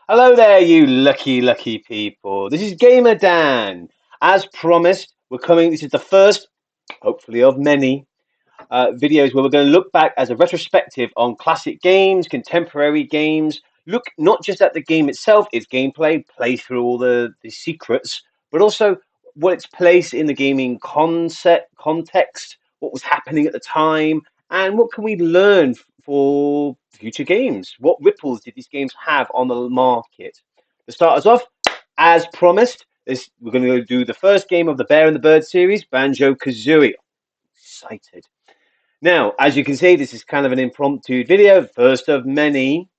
Hello there, you lucky people. This is GamerDan. As promised, we're coming. This is the first, hopefully, of many videos where we're going to look back as a retrospective on classic games, contemporary games. Look not just at the game itself, its gameplay, play through all the secrets, but also what its place in the gaming context, what was happening at the time, and what can we learn for future games? What ripples did these games have on the market? To start us off, as promised, we're going to do the first game of the Bear and the Bird series, Banjo Kazooie. Excited. Now, as you can see, this is kind of an impromptu video, first of many,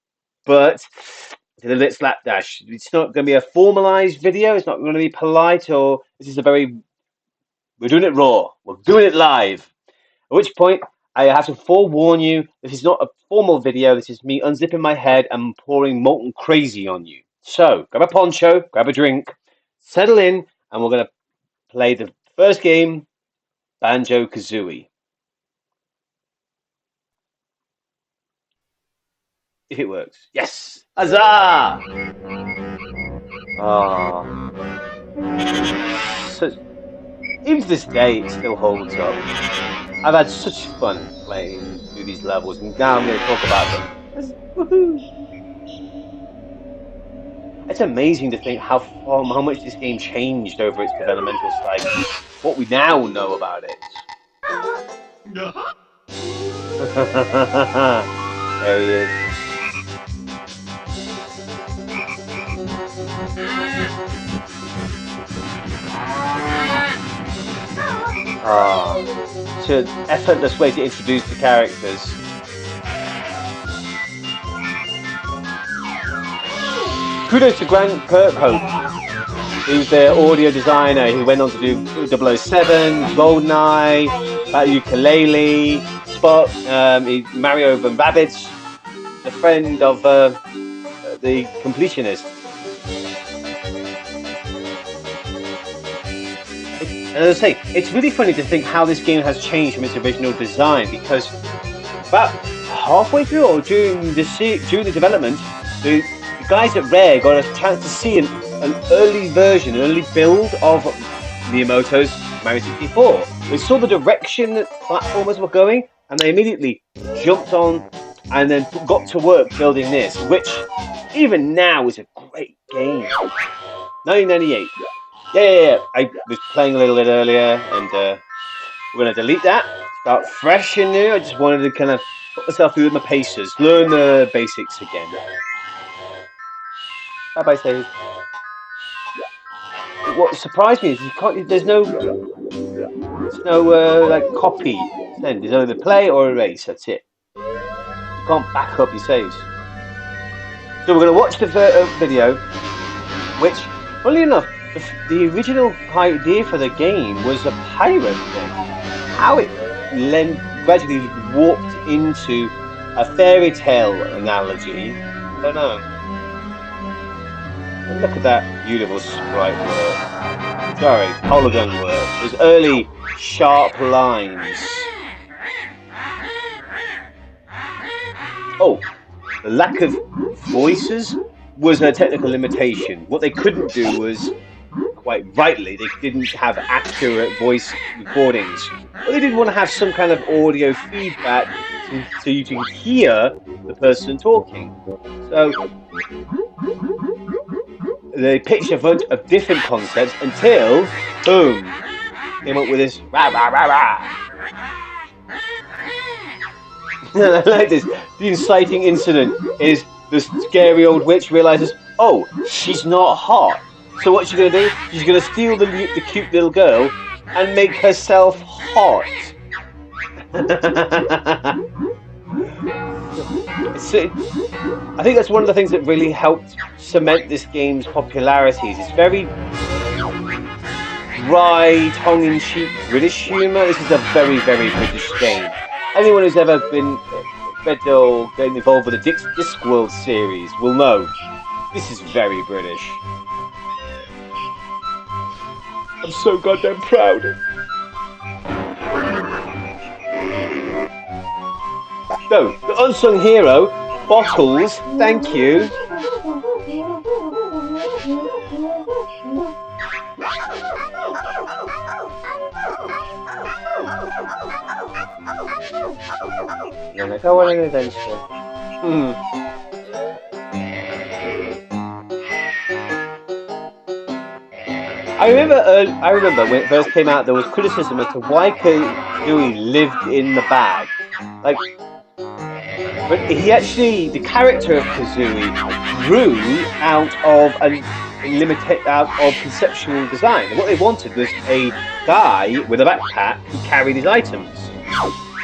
but it's a little bit slapdash. It's not going to be a formalized video. It's not going to be polite, or this is we're doing it raw. We're doing it live. At which point, I have to forewarn you, this is not a formal video. This is me unzipping my head and pouring molten crazy on you. So, grab a poncho, grab a drink, settle in, and we're going to play the first game, Banjo Kazooie. If it works. Yes! Huzzah! Ah. So, even to this day, it still holds up. I've had such fun playing through these levels, and now I'm going to talk about them. Woohoo! It's amazing to think how much this game changed over its developmental cycle. What we now know about it. There he is. Such an effortless way to introduce the characters. Kudos to Grant Kirkhope, who's the audio designer. He went on to do 007, GoldenEye, Battle Ukulele, Spot, Mario and Rabbids, the friend of the completionist. And as I say, it's really funny to think how this game has changed from its original design, because about halfway through or during the development, the guys at Rare got a chance to see an early version, an early build of Miyamoto's Mario 64. They saw the direction that platformers were going, and they immediately jumped on and then got to work building this, which even now is a great game. 1998. Yeah. I was playing a little bit earlier, and we're going to delete that, start fresh and new. I just wanted to kind of put myself through my paces, learn the basics again. Bye-bye, save. What surprised me is there's no like copy send. There's only the play or erase. That's it. You can't back up your saves. So we're going to watch the video, which, funnily enough, the original idea for the game was a pirate thing. How it gradually warped into a fairy tale analogy, I don't know. And look at that beautiful sprite work. Sorry, polygon work. Those early sharp lines. Oh, the lack of voices was a technical limitation. What they couldn't do was, quite rightly, they didn't have accurate voice recordings. But they did want to have some kind of audio feedback so you can hear the person talking. So they pitched a bunch of different concepts until, boom, came up with this rah rah rah rah. I like this. The inciting incident is the scary old witch realizes, oh, she's not hot. So what's she gonna do? She's gonna steal the cute little girl and make herself hot. I think that's one of the things that really helped cement this game's popularity. It's very dry, tongue-in-cheek British humour. This is a very, very British game. Anyone who's ever been or getting involved with the Discworld series will know this is very British. I'm so goddamn proud. So, the unsung hero, Bottles, thank you. gonna go on an adventure. I remember when it first came out, there was criticism as to why Kazooie lived in the bag. Like, but he actually, the character of Kazooie grew out of conceptual design. And what they wanted was a guy with a backpack who carried his items.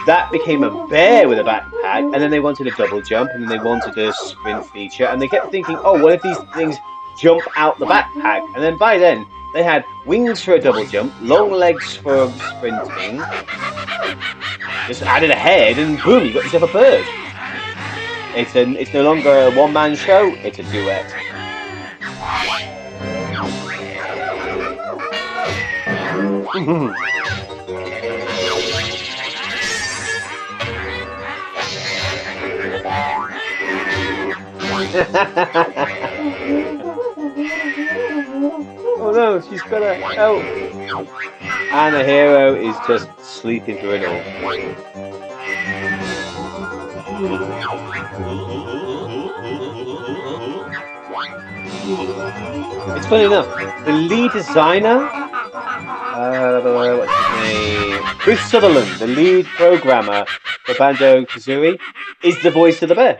That became a bear with a backpack, and then they wanted a double jump, and then they wanted a sprint feature, and they kept thinking, oh, what if these things jump out the backpack? And then by then, they had wings for a double jump, long legs for sprinting, just added a head, and boom, you got yourself a bird. It's no longer a one-man show, it's a duet. Oh no, she's gotta help. And the hero is just sleeping through it all. It's funny enough, the lead designer, what's his name? Chris Sutherland, the lead programmer for Banjo Kazooie, is the voice of the bear.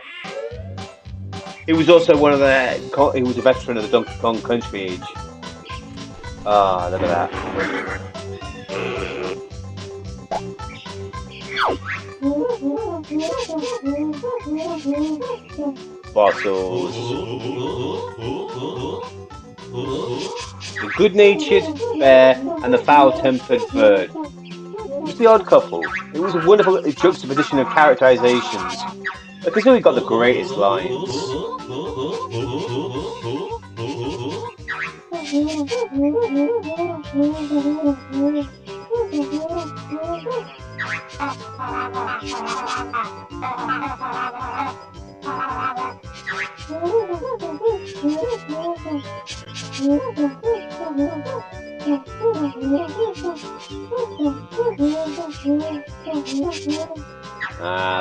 He was also he was a veteran of the Donkey Kong Country age. Ah, look at that. Fossils. The good-natured bear and the foul-tempered bird. It was the odd couple. It was a wonderful juxtaposition of characterizations. Because we got the greatest lines.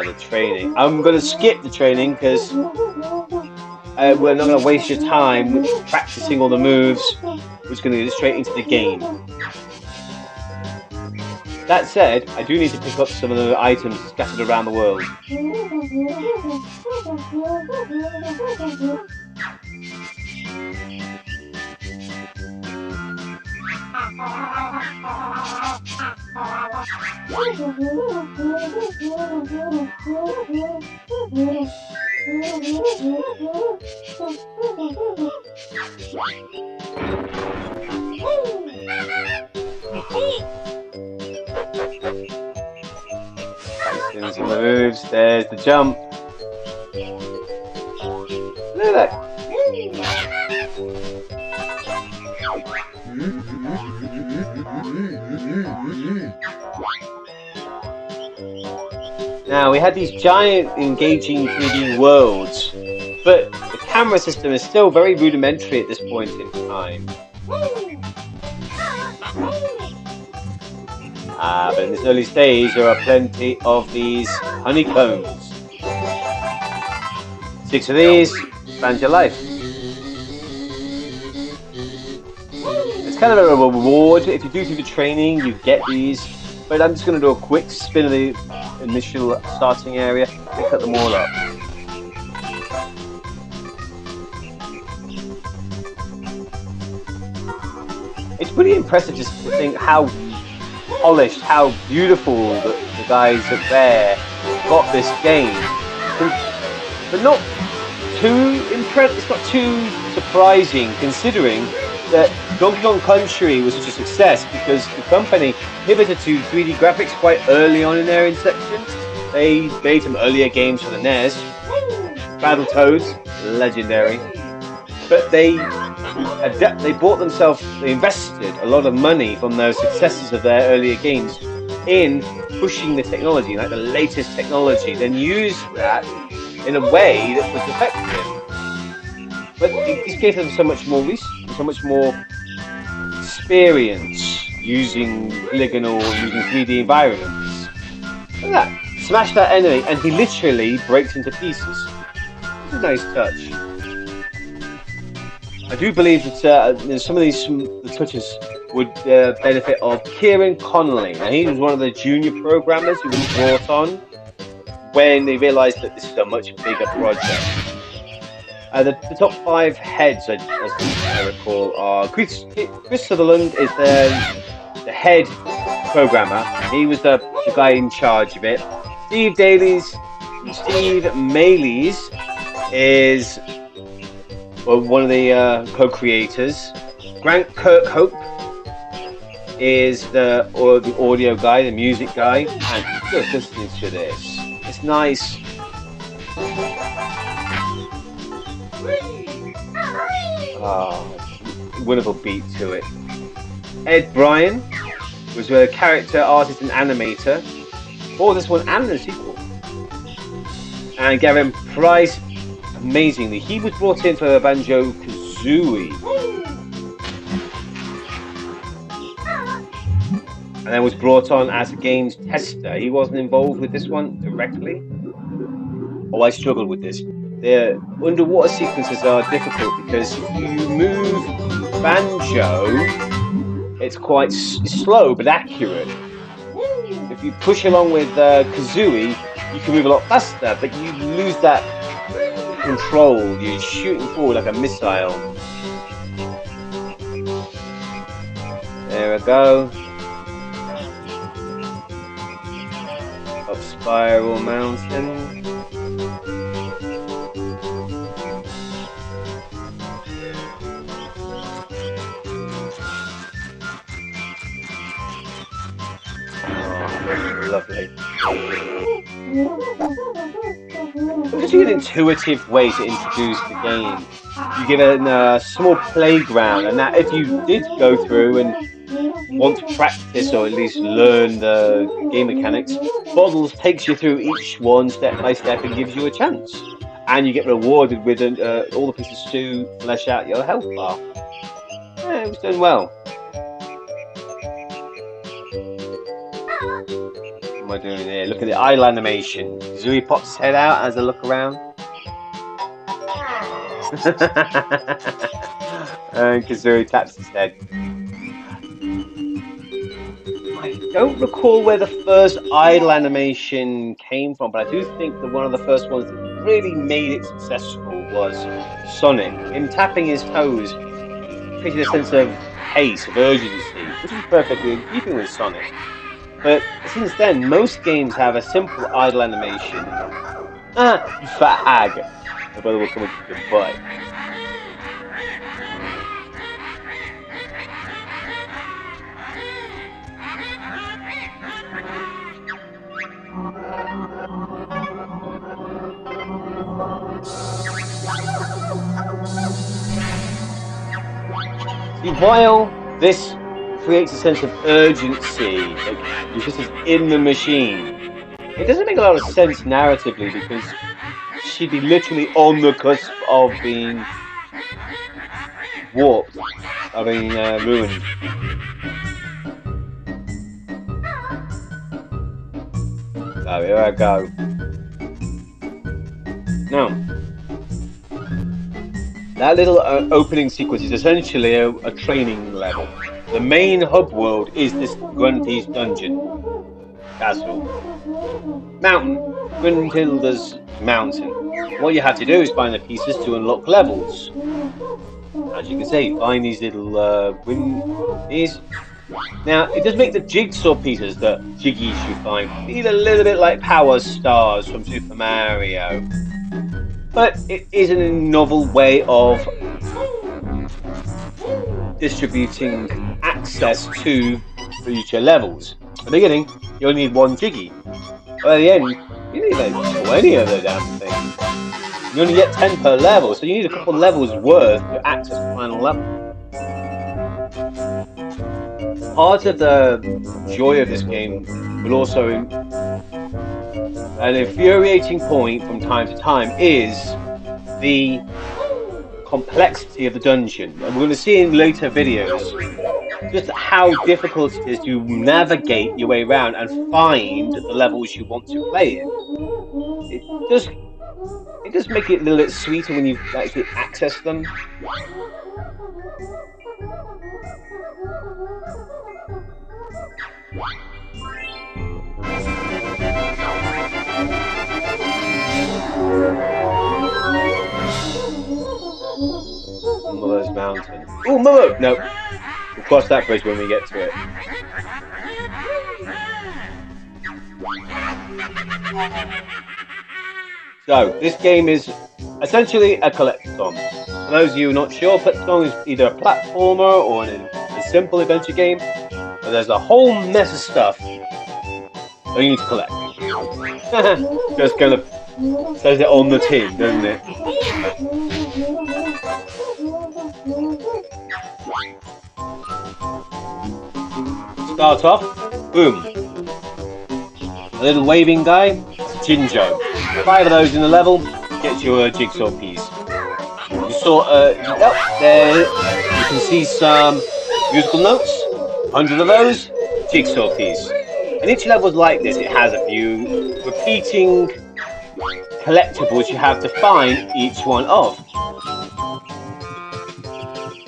The training. I'm going to skip the training because we're not going to waste your time practicing all the moves. We're just going to get straight into the game. That said, I do need to pick up some of the items scattered around the world. There's the moves, there's the jump. Look at that. Now, we had these giant engaging 3D worlds, but the camera system is still very rudimentary at this point in time. But in this early stage, there are plenty of these honeycombs. 6 of these, expand your life. It's kind of a reward. If you do the training, you get these. But I'm just going to do a quick spin of the initial starting area and cut them all up. It's pretty impressive just to think how polished, how beautiful the guys up there got this game. But not too impressive. It's not too surprising considering that Donkey Kong Country was such a success because the company pivoted to 3D graphics quite early on in their inception. They made some earlier games for the NES. Battletoads, legendary. But they invested a lot of money from those successes of their earlier games in pushing the technology, like the latest technology, then used that in a way that was effective. But it just gave them so much more research, so much more experience using polygonal, using 3D environments. Look at that. smash that enemy, and he literally breaks into pieces. It's a nice touch. I do believe that some of these the touches would benefit of Kieran Connolly. Now, he was one of the junior programmers who was brought on when they realised that this is a much bigger project. The top 5 heads, as I recall, are Chris Sutherland is the head programmer. He was the guy in charge of it. Steve Mayles is one of the co-creators. Grant Kirkhope is the audio guy, the music guy, and just listening to this, it's nice. Wonderful beat to it. Ed Bryan was a character artist and animator for this one and the sequel. And Gavin Price, amazingly, he was brought in for Banjo Kazooie. And then was brought on as a games tester. He wasn't involved with this one directly. Oh, I struggled with this. The underwater sequences are difficult because if you move Banjo, it's quite slow but accurate. If you push along with Kazooie, you can move a lot faster, but you lose that control. You're shooting forward like a missile. There we go. Up Spiral Mountain. Lovely. It's an intuitive way to introduce the game. You give it a small playground, and that if you did go through and want to practice or at least learn the game mechanics, Bottles takes you through each one step by step and gives you a chance. And you get rewarded with all the pieces to flesh out your health bar. Yeah, it was done well. What am I doing here? Look at the eye animation. Kazooie pops his head out as I look around. And Kazooie taps his head. I don't recall where the first idle animation came from, but I do think that one of the first ones that really made it successful was Sonic. Him tapping his toes created a sense of haste, of urgency, which is perfectly in keeping with Sonic. But since then, most games have a simple idle animation. You fat hag! My brother will come and kick your butt. See, while this creates a sense of urgency, like your sister's in the machine, it doesn't make a lot of sense narratively because she'd be literally on the cusp of being warped, of being ruined. So here I go. Now, that little opening sequence is essentially a training level. The main hub world is this Grunty's dungeon. Castle. Mountain. Gruntilda's mountain. What you have to do is find the pieces to unlock levels. As you can see, find these little these. Now, it does make the jigsaw pieces that Jiggies you find feel a little bit like Power Stars from Super Mario. But it is a novel way of distributing access to future levels. At the beginning, you only need one Jiggy. But at the end, you need like 20 of the damn thing. You only get 10 per level, so you need a couple levels worth to access the final level. Part of the joy of this game will also an infuriating point from time to time is the complexity of the dungeon. And we're going to see in later videos just how difficult it is to navigate your way around and find the levels you want to play in. It does make it a little bit sweeter when you actually access them. Mother's Mountain. Oh, Mother! No. We'll cross that bridge when we get to it. So, this game is essentially a collectathon. For those of you not sure, collectathon is either a platformer or a simple adventure game. But there's a whole mess of stuff that you need to collect. Just kind of says it on the tin, doesn't it? Start off, boom. A little waving guy, Jinjo. 5 of those in the level gets you a jigsaw piece. You saw, there you can see some musical notes. 100 of those, jigsaw piece. And each level is like this. It has a few repeating collectibles you have to find each one of.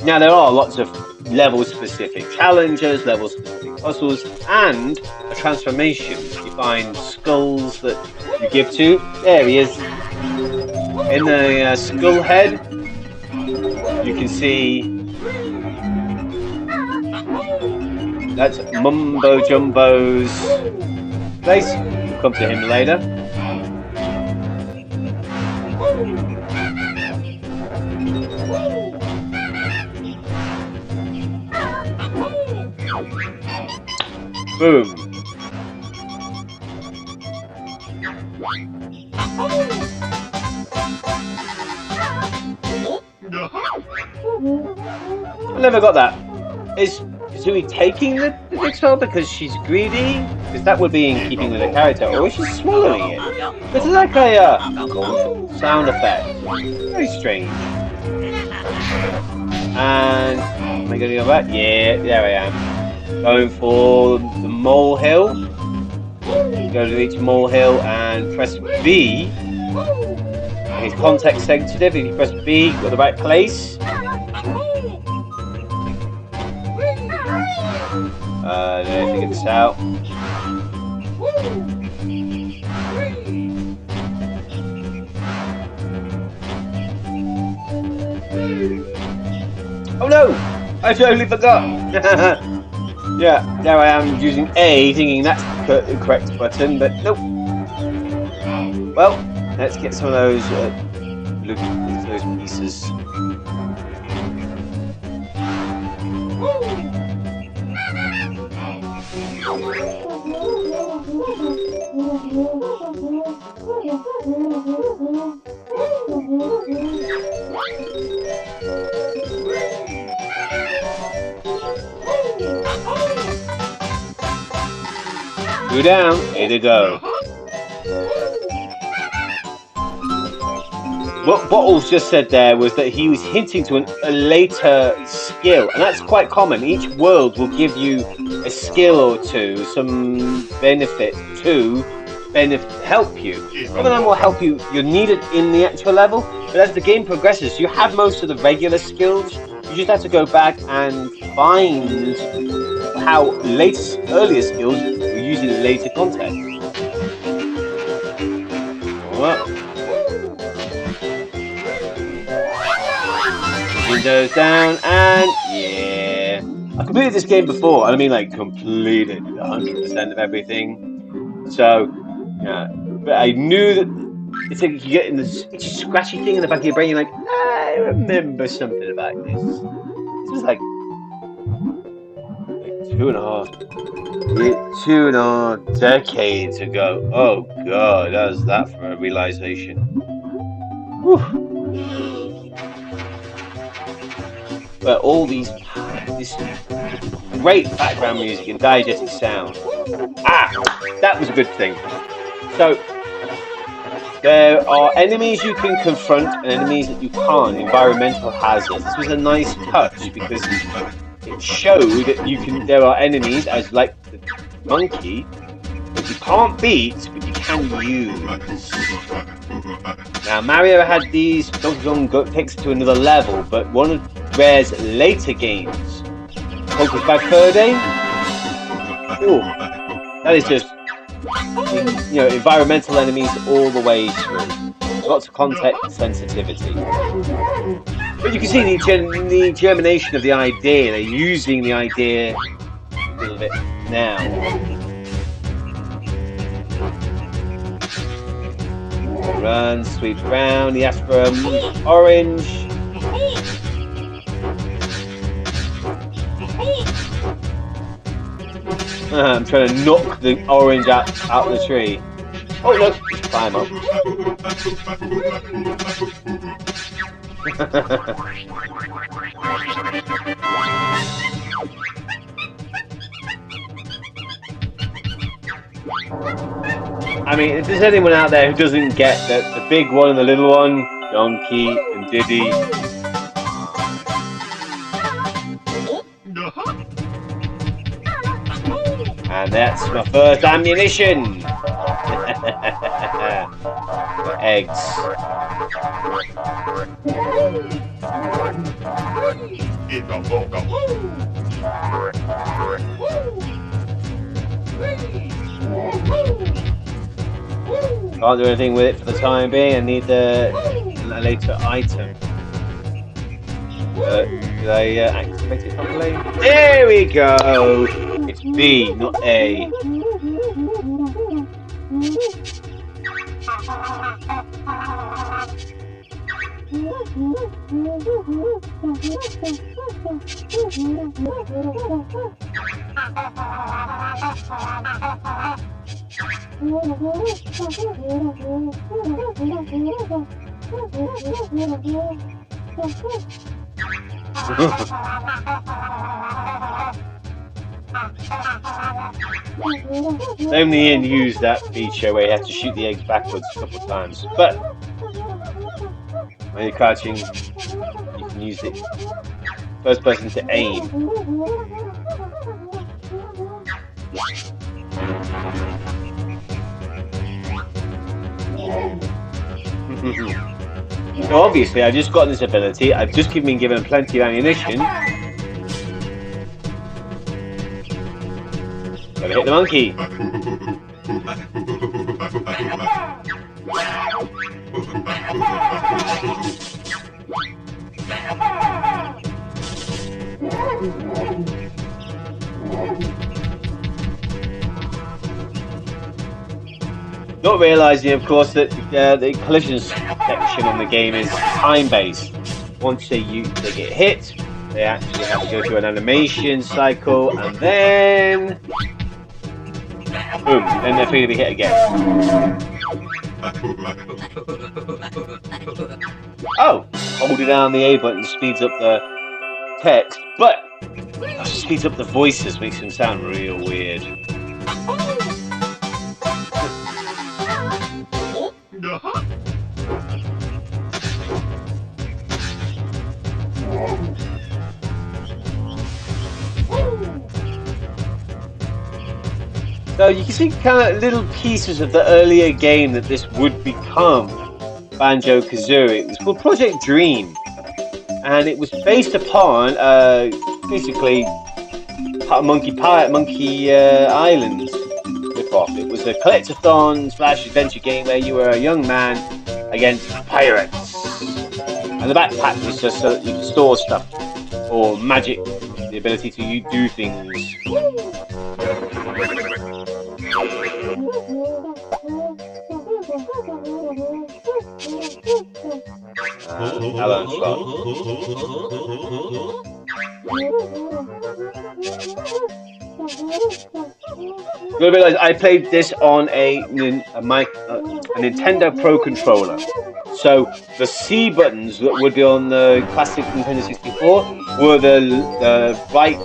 Now there are lots of level-specific challenges, level-specific puzzles, and a transformation. You find skulls that you give to. There he is. In the skull head, you can see that's Mumbo Jumbo's place. We'll come to him later. Boom. I never got that. Is Kazooie taking the jigsaw because she's greedy? Because that would be in keeping with the character. Or is she swallowing it? It's like a sound effect. Very strange. And am I going to go back? Yeah, there I am. Going for the molehill. Go to each molehill and press B. It's context sensitive. If you press B, you've got the right place. Let me figure this out. Oh no! I totally forgot! Yeah, there I am using A, thinking that's the correct button, but nope. Well, let's get some of those pieces. Go down, here they go. What Bottles just said there was that he was hinting to a later skill, and that's quite common. Each world will give you a skill or two, some benefit to help you. Some of them will help you. You're needed in the actual level, but as the game progresses, you have most of the regular skills. You just have to go back and find how earlier skills were used in later context. Well. Windows down, and yeah. I completed this game before, and I mean like completed 100% of everything. So, yeah. But I knew that it's like you get in this itchy, scratchy thing in the back of your brain, you're like, I remember something about this. This was like 2.5 decades ago. Oh god, how's that for a realization? Whew. But all this great background music and diegetic sound. That was a good thing. So There are enemies you can confront and enemies that you can't. Environmental hazards. This was a nice touch because it showed that there are enemies as like the monkey that you can't beat, but you can use. Now Mario had these. Donkey Kong takes it to another level, but one of Rare's later games, Poker's Bad Fur Day. Oh, that is just environmental enemies all the way through. Lots of context sensitivity. But you can see the germination of the idea. They're using the idea a little bit now. Runs, sweeps round. He asks for orange. I'm trying to knock the orange out of the tree. Oh look, just climb up. I mean, if there's anyone out there who doesn't get that the big one and the little one, Donkey and Diddy. And that's my first ammunition. For eggs. Can't do anything with it for the time being. I need a later item. Did I activate it properly? There we go! It's B, not A. They only use that feature where you have to shoot the eggs backwards a couple of times, but when you're crouching, you can use the first person to aim. So obviously, I've just got this ability. I've just been given plenty of ammunition. Gotta hit the monkey. Not realising, of course, that the collision section on the game is time-based. Once they get hit, they actually have to go through an animation cycle, and then boom, then they're free to be hit again. Oh, holding down the A button speeds up the text, but speeds up the voices, makes them sound real weird. So you can see kind of little pieces of the earlier game that this would become Banjo Kazooie. It was called Project Dream, and it was based upon basically Monkey Island ripoff. It was a collectathon / adventure game where you were a young man against pirates, and the backpack was just so that you could store stuff or magic, the ability to do things. Alan slot. You realise I played this on a Nintendo Pro controller. So the C buttons that would be on the classic Nintendo 64 were the right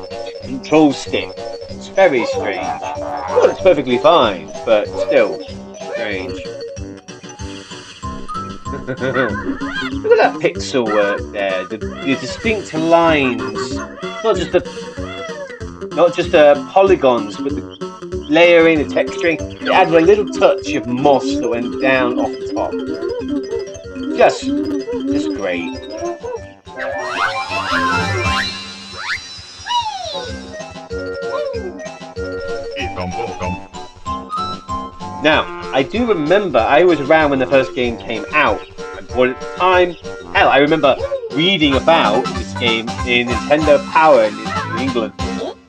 control stick. It's very strange. Well, it's perfectly fine, but still strange. Look at that pixel work there. The distinct lines. Not just the polygons, but the layering, the texturing. It added a little touch of moss that went down off the top. Just great. Now, I do remember I was around when the first game came out. I bought it at the time. Hell, I remember reading about this game in Nintendo Power in England.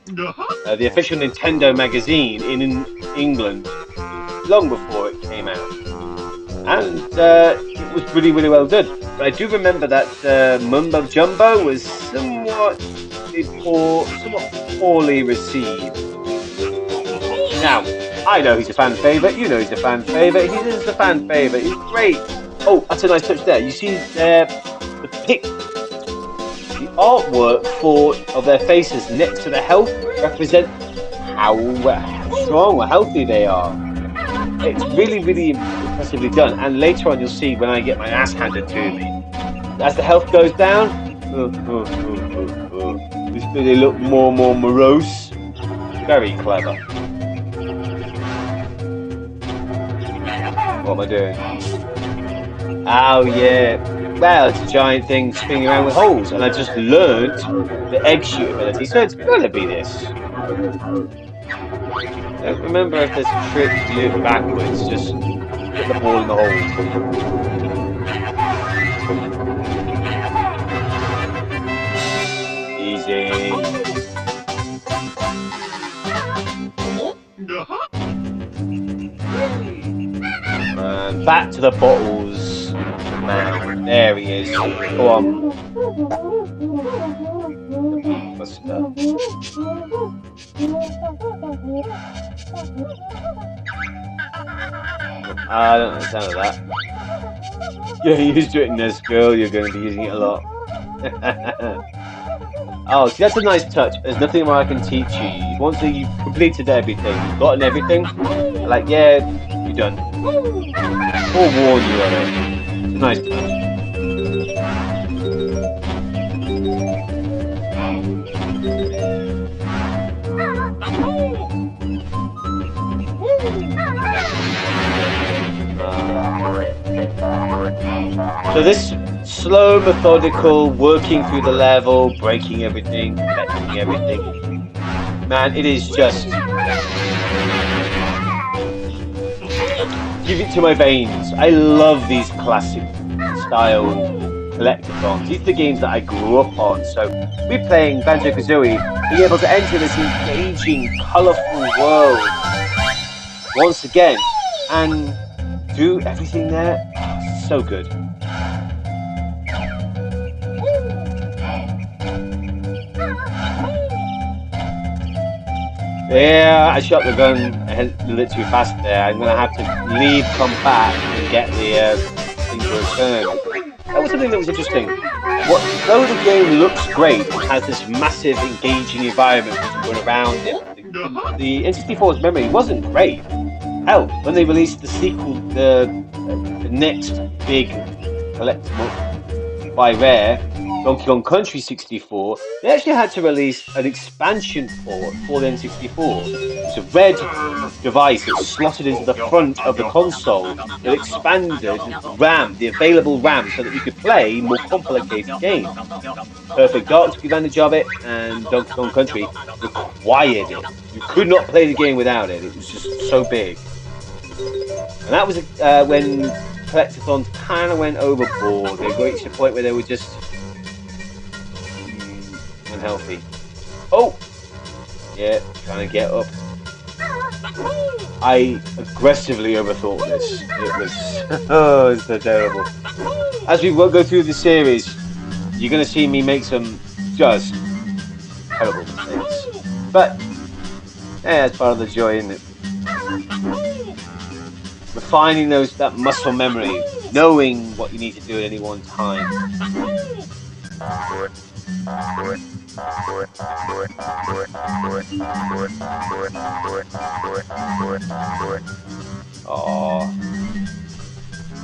The official Nintendo magazine in England, long before it came out. And it was really, really well done. But I do remember that Mumbo Jumbo was somewhat poorly received. Now, I know he's a fan favourite, you know he's a fan favourite, he is a fan favourite, he's great. Oh, that's a nice touch there. You see the artwork of their faces next to the health represent how strong or healthy they are. It's really, really impressively done. And later on you'll see when I get my ass handed to me. As the health goes down, they look more and more morose. Very clever. What am I doing? Oh yeah. Well, it's a giant thing spinning around with holes, and I just learnt the egg shoot ability, so it's gonna be this. I don't remember if there's a trick to do it backwards, just put the ball in the hole. Easy. And back to the bottles. Man, there he is. Go on. What's that? I don't know the sound of that. You're used to it in this girl, you're going to be using it a lot. Oh, see, that's a nice touch. There's nothing more I can teach you. Once you've completed everything, you've gotten everything, like, yeah, you're done. Forewarn you of it. It's a nice touch. So this slow, methodical, working through the level, breaking everything, collecting everything. Man, it is just... give it to my veins. I love these classic style collectathons. These are the games that I grew up on. So we're playing Banjo Kazooie, being able to enter this engaging, colourful world once again and do everything there. So good. Yeah, I shot the gun a little too fast there. I'm going to have to leave, come back, and get the thing to return. That was something that was interesting. Though the game looks great, it has this massive, engaging environment you can run around it. The N64's memory wasn't great. Hell, when they released the sequel, the next big collectible by Rare, Donkey Kong Country 64, they actually had to release an expansion port for the N64. It's a red device that's slotted into the front of the console that expanded RAM, the available RAM, so that you could play more complicated games. Perfect Dark took advantage of it, and Donkey Kong Country required it. You could not play the game without it. It was just so big. And that was when collectathons kind of went overboard. They reached a point where they were just unhealthy. Oh! Yeah, trying to get up. I aggressively overthought this. It was... oh, it's so terrible. As we go through the series, you're going to see me make some just terrible mistakes. But, yeah, it's part of the joy, isn't it? Refining that muscle memory, knowing what you need to do at any one time. Oh,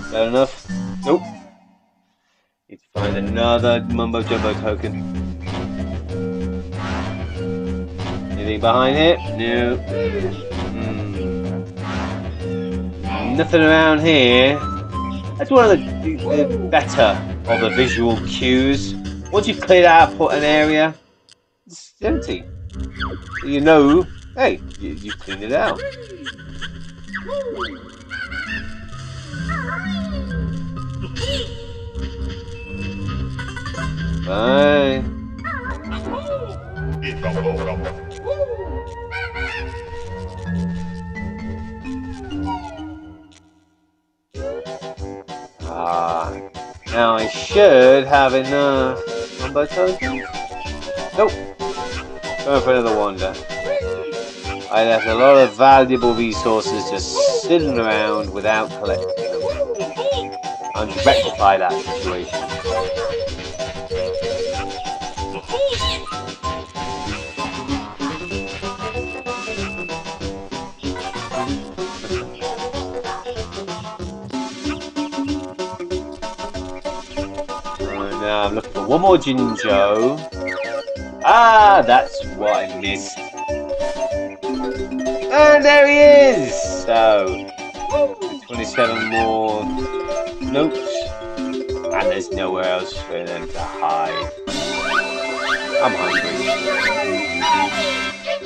is that enough? Nope. Need to find another Mumbo Jumbo token. Anything behind it? No. Nothing around here. That's one of the better of the visual cues. Once you've cleared out an area, it's empty. So you know, hey, you've cleaned it out. Bye. Now I should have enough Mumbo tokens. Nope. Going for another wander. I left a lot of valuable resources just sitting around without collecting. I'm to rectify that situation. Now I'm looking for one more Jinjo. Ah, that's what I missed. And there he is! So, 27 more notes. And there's nowhere else for them to hide. I'm hungry.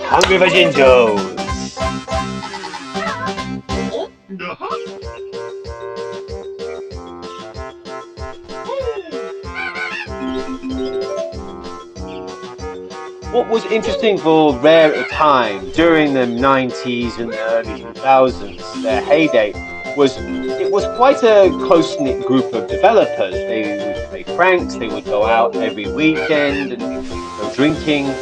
Hungry for Jinjos! What was interesting for Rare at the time, during the 90s and the early 2000s, their heyday, was it was quite a close-knit group of developers. They would play pranks, they would go out every weekend and go drinking.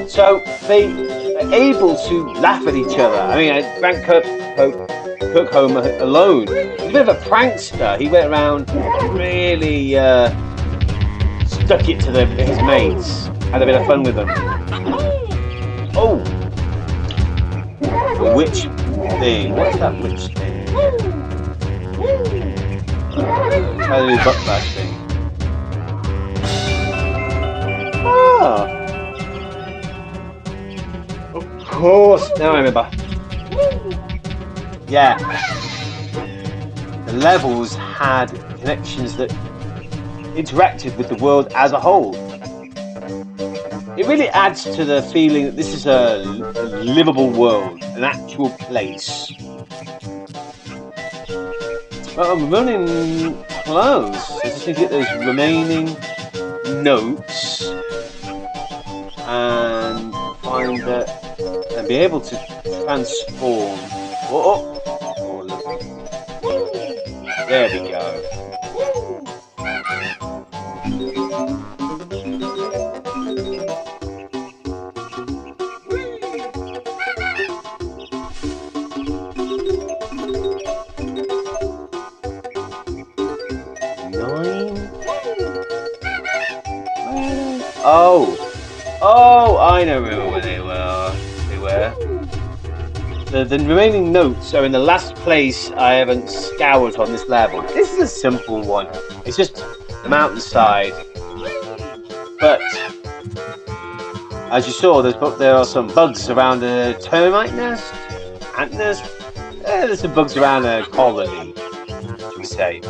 So they were able to laugh at each other. I mean, Frank Kirkholm alone, he was a bit of a prankster. He went around really stuck it to his mates. Had a bit of fun with them. Oh! The witch thing. What's that witch thing? How do you do butt bash thing? Ah! Of course! Now I remember. Yeah. The levels had connections that interacted with the world as a whole. It really adds to the feeling that this is a livable world, an actual place. Well, I'm running close. I just need to get those remaining notes and find that and be able to transform. Oh, look. There we go. Oh, I know where they were. The remaining notes are in the last place I haven't scoured on this level. This is a simple one. It's just the mountainside. But as you saw, there are some bugs around a termite nest, ant nest. There's some bugs around a colony, should we say?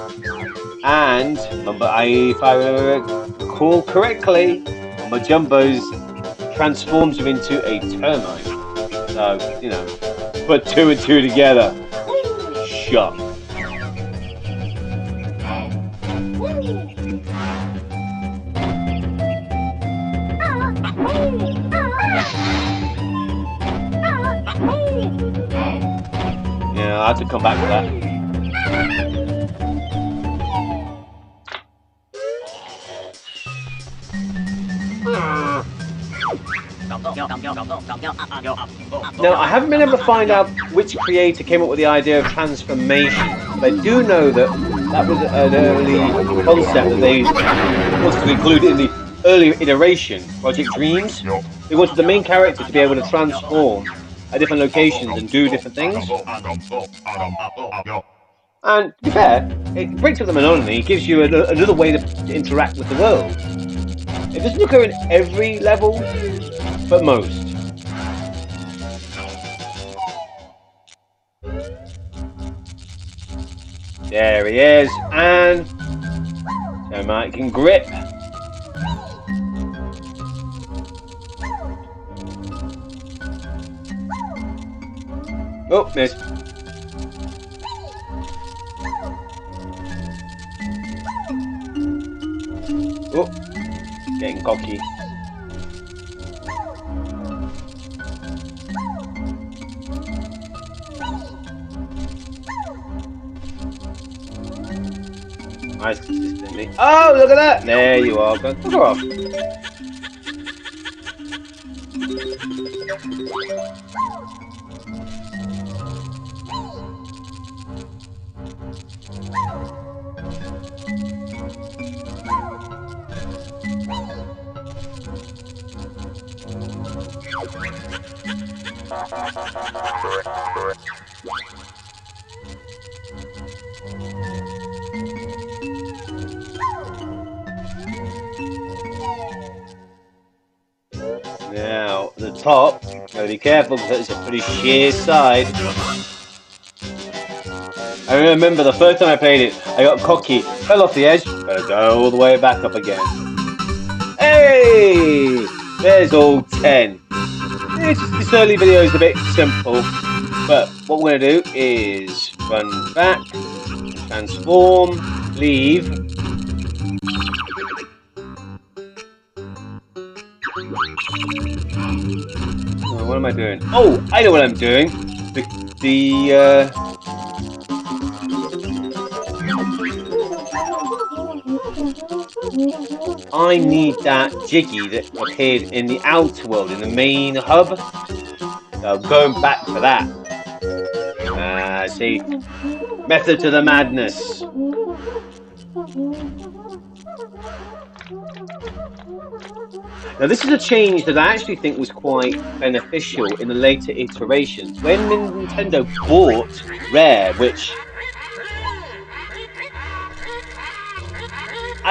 And if I recall correctly, Mumbo Jumbo's transforms him into a termite. So, you know, put two and two together. Shut. Yeah, I have to come back to that. Now, I haven't been able to find out which creator came up with the idea of transformation, but I do know that was an early concept that they wanted to include in the earlier iteration, Project Dreams. They wanted the main character to be able to transform at different locations and do different things. And to be fair, it breaks up the monotony. It gives you another way to interact with the world. It doesn't occur in every level, but most. There he is, and Termite can grip. Oh, missed. Oh, getting cocky. Nice consistently. Oh, look at that! There you are. Go fuck her off. Now, at the top, gotta be careful because it's a pretty sheer side. I remember the first time I played it, I got cocky, fell off the edge, gotta go all the way back up again. Hey! There's all 10. This early video is a bit simple, but what we're gonna do is run back, transform, leave. Oh, what am I doing? Oh, I know what I'm doing. I need that Jiggy that appeared in the outer world, in the main hub. So I'm going back for that. See, method to the madness. Now this is a change that I actually think was quite beneficial in the later iterations. When Nintendo bought Rare, which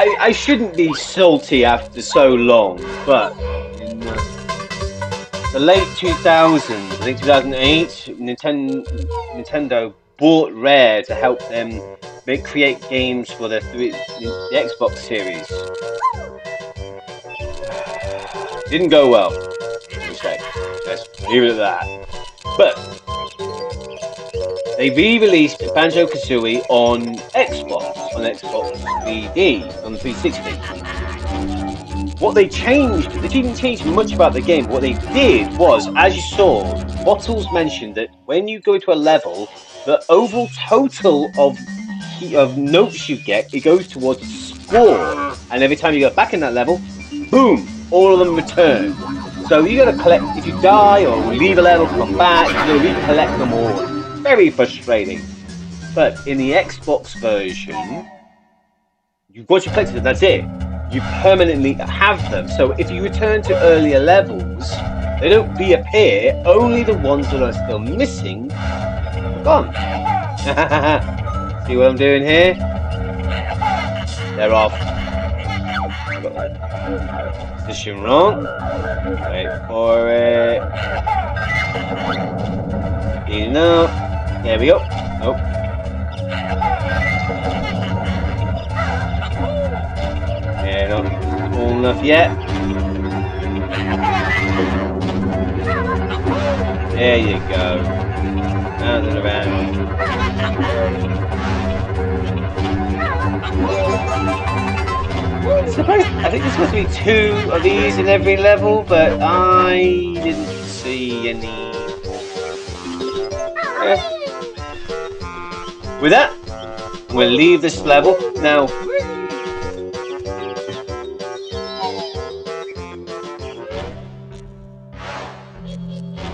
I shouldn't be salty after so long, but in the late 2000s, I think 2008, Nintendo bought Rare to help them create games for the Xbox series. Didn't go well, we say. Let's leave it at that. But they re-released Banjo Kazooie on Xbox 3D, on the 360. What they changed, they didn't change much about the game. What they did was, as you saw, Bottles mentioned that when you go into a level, the overall total of notes you get, it goes towards a score. And every time you go back in that level, boom, all of them return. So you gotta collect, if you die or leave a level, come back, you gotta recollect them all. Very frustrating. But in the Xbox version, once you collect them, that's it. You permanently have them. So if you return to earlier levels, they don't reappear. Only the ones that are still missing are gone. See what I'm doing here? They're off. I got that position wrong. Wait for it. Speeding up. There we go. Nope. Yeah, not cool enough yet. There you go. Round and around. I think there's supposed to be 2 of these in every level, but I didn't see any. Yeah. With that, we'll leave this level. Now,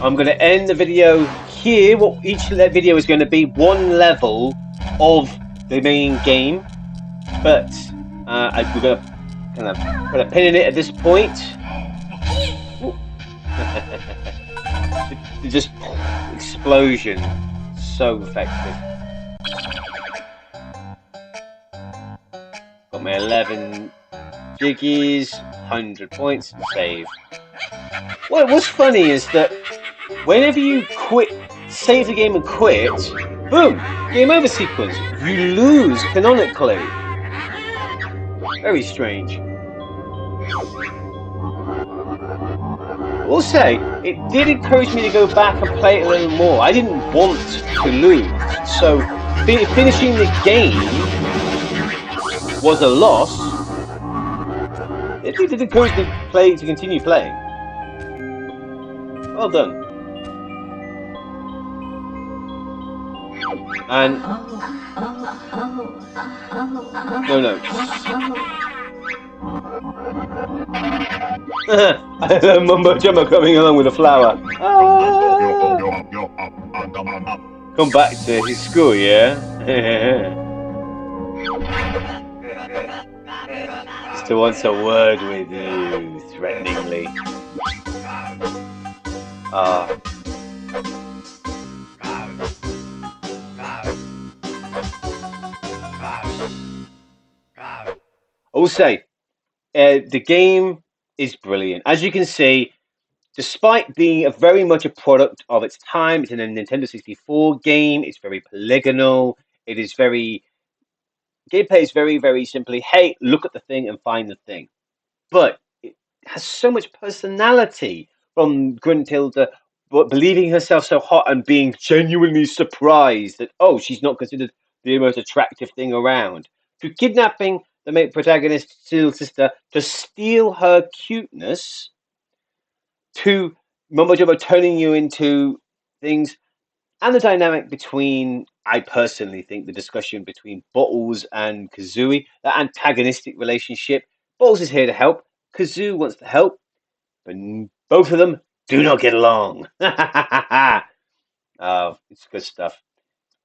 I'm going to end the video here. What each video is going to be 1 level of the main game, but we're going to kind of put a pin in it at this point. Just explosion, so effective. my 11 jiggies, 100 points, save. What's funny is that whenever you save the game and quit, boom, game over sequence. You lose canonically. Very strange. I will say, it did encourage me to go back and play it a little more. I didn't want to lose, so finishing the game was a loss. It did encourage me to continue playing. Well done. And no notes. Mumbo Jumbo coming along with a flower. Ah! Come back to his school, yeah? Still wants a word with you, threateningly. Ah. Also, the game is brilliant. As you can see, despite being very much a product of its time, it's in a Nintendo 64 game. It's very polygonal. It is gameplay is very, very simply, hey, look at the thing and find the thing. But it has so much personality, from Gruntilda believing herself so hot and being genuinely surprised that, oh, she's not considered the most attractive thing around, to kidnapping the main protagonist's little sister to steal her cuteness, to Mumbo Jumbo turning you into things, and the dynamic between, I personally think, the discussion between Bottles and Kazooie, that antagonistic relationship. Bottles is here to help, Kazoo wants to help, but both of them do not get along. Oh, it's good stuff.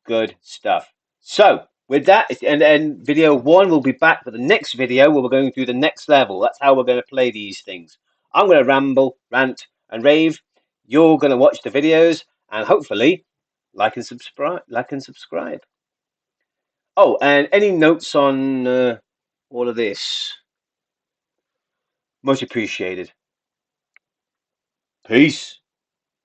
Good stuff. So, with that, and video 1 will be back for the next video where we're going through the next level. That's how we're going to play these things. I'm going to ramble, rant, and rave. You're going to watch the videos and hopefully like and subscribe. Oh, and any notes on all of this? Much appreciated. Peace.